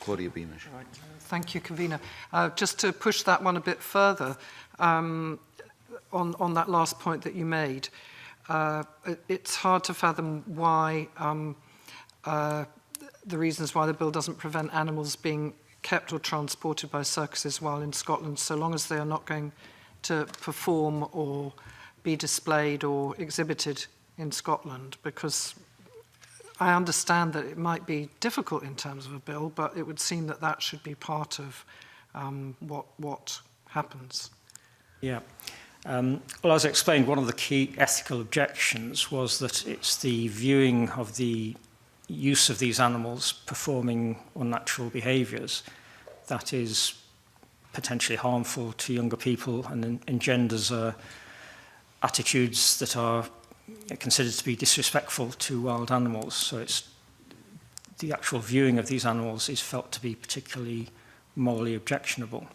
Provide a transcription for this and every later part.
Claudia Beamish. Right. Thank you, Convener. Just to push that one a bit further, on that last point that you made, it's hard to fathom why the reasons why the bill doesn't prevent animals being kept or transported by circuses while in Scotland, so long as they are not going to perform or be displayed or exhibited in Scotland, because I understand that it might be difficult in terms of a bill, but it would seem that that should be part of what happens. Yeah. Well, as I explained, one of the key ethical objections was that it's the viewing of the use of these animals performing unnatural behaviours that is potentially harmful to younger people and engenders attitudes that are considered to be disrespectful to wild animals. So it's the actual viewing of these animals is felt to be particularly morally objectionable.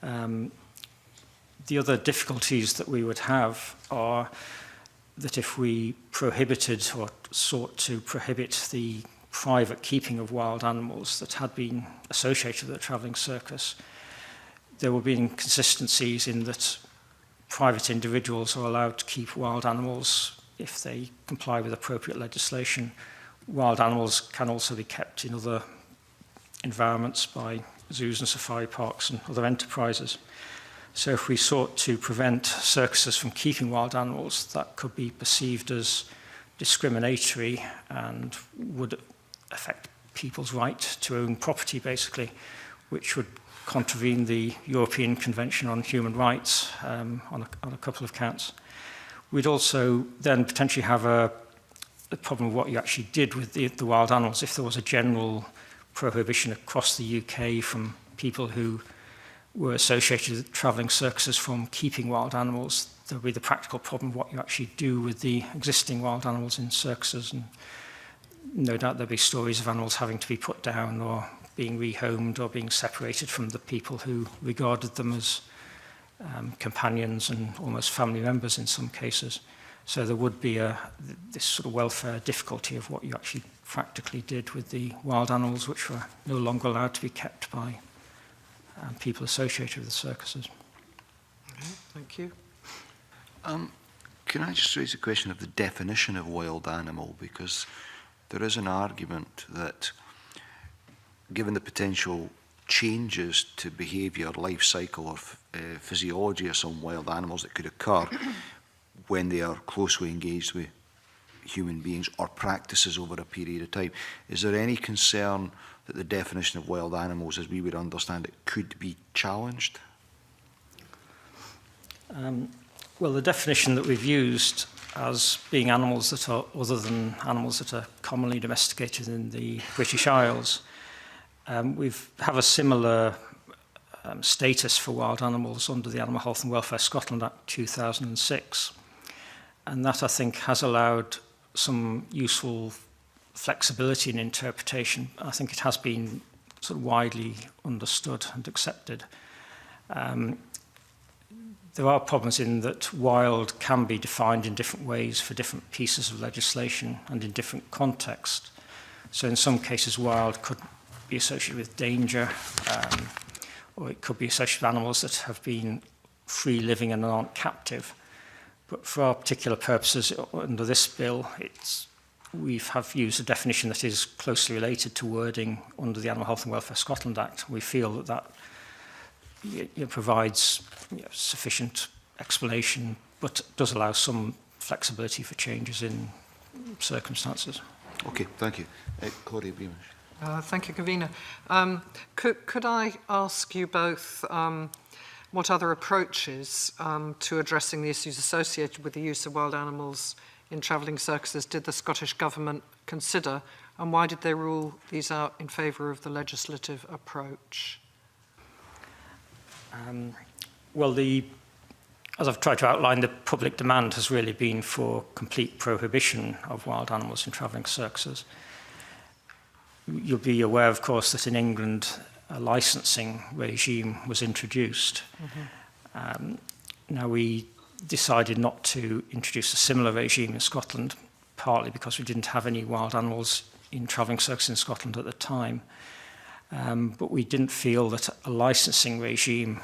The other difficulties that we would have are that if we prohibited or sought to prohibit the private keeping of wild animals that had been associated with the travelling circus, there will be inconsistencies in that private individuals are allowed to keep wild animals if they comply with appropriate legislation. Wild animals can also be kept in other environments by zoos and safari parks and other enterprises. So if we sought to prevent circuses from keeping wild animals, that could be perceived as discriminatory and would affect people's right to own property, basically, which would contravene the European Convention on Human Rights on a couple of counts. We'd also then potentially have a problem of what you actually did with the wild animals. If there was a general prohibition across the UK from people who were associated with travelling circuses from keeping wild animals, there would be the practical problem of what you actually do with the existing wild animals in circuses. And no doubt there'll be stories of animals having to be put down or being rehomed or being separated from the people who regarded them as companions and almost family members in some cases. So there would be this sort of welfare difficulty of what you actually practically did with the wild animals, which were no longer allowed to be kept by people associated with the circuses. Okay, thank you. Can I just raise a question of the definition of wild animal? Because there is an argument that given the potential changes to behaviour, life cycle, or physiology of some wild animals that could occur when they are closely engaged with human beings or practices over a period of time, is there any concern that the definition of wild animals, as we would understand it, could be challenged? Well, the definition that we've used as being animals that are other than animals that are commonly domesticated in the British Isles, we have a similar status for wild animals under the Animal Health and Welfare Scotland Act 2006. And that, I think, has allowed some useful flexibility in interpretation. I think it has been sort of widely understood and accepted. There are problems in that wild can be defined in different ways for different pieces of legislation and in different contexts. So in some cases, wild could be associated with danger, or it could be associated with animals that have been free living and aren't captive. But for our particular purposes, under this bill, we have used a definition that is closely related to wording under the Animal Health and Welfare Scotland Act. We feel that provides sufficient explanation, but does allow some flexibility for changes in circumstances. Okay, thank you. Claudia Beamish. Thank you, Convener. Could I ask you both what other approaches to addressing the issues associated with the use of wild animals in travelling circuses did the Scottish Government consider, and why did they rule these out in favour of the legislative approach? Well, as I've tried to outline, the public demand has really been for complete prohibition of wild animals in travelling circuses. You'll be aware, of course, that in England a licensing regime was introduced. Mm-hmm. Now, we decided not to introduce a similar regime in Scotland, partly because we didn't have any wild animals in travelling circuses in Scotland at the time. But we didn't feel that a licensing regime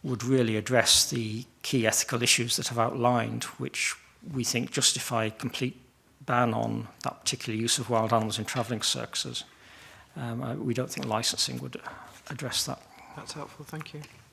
would really address the key ethical issues that I've outlined, which we think justify complete ban on that particular use of wild animals in travelling circuses. We don't think licensing would address that. That's helpful, thank you.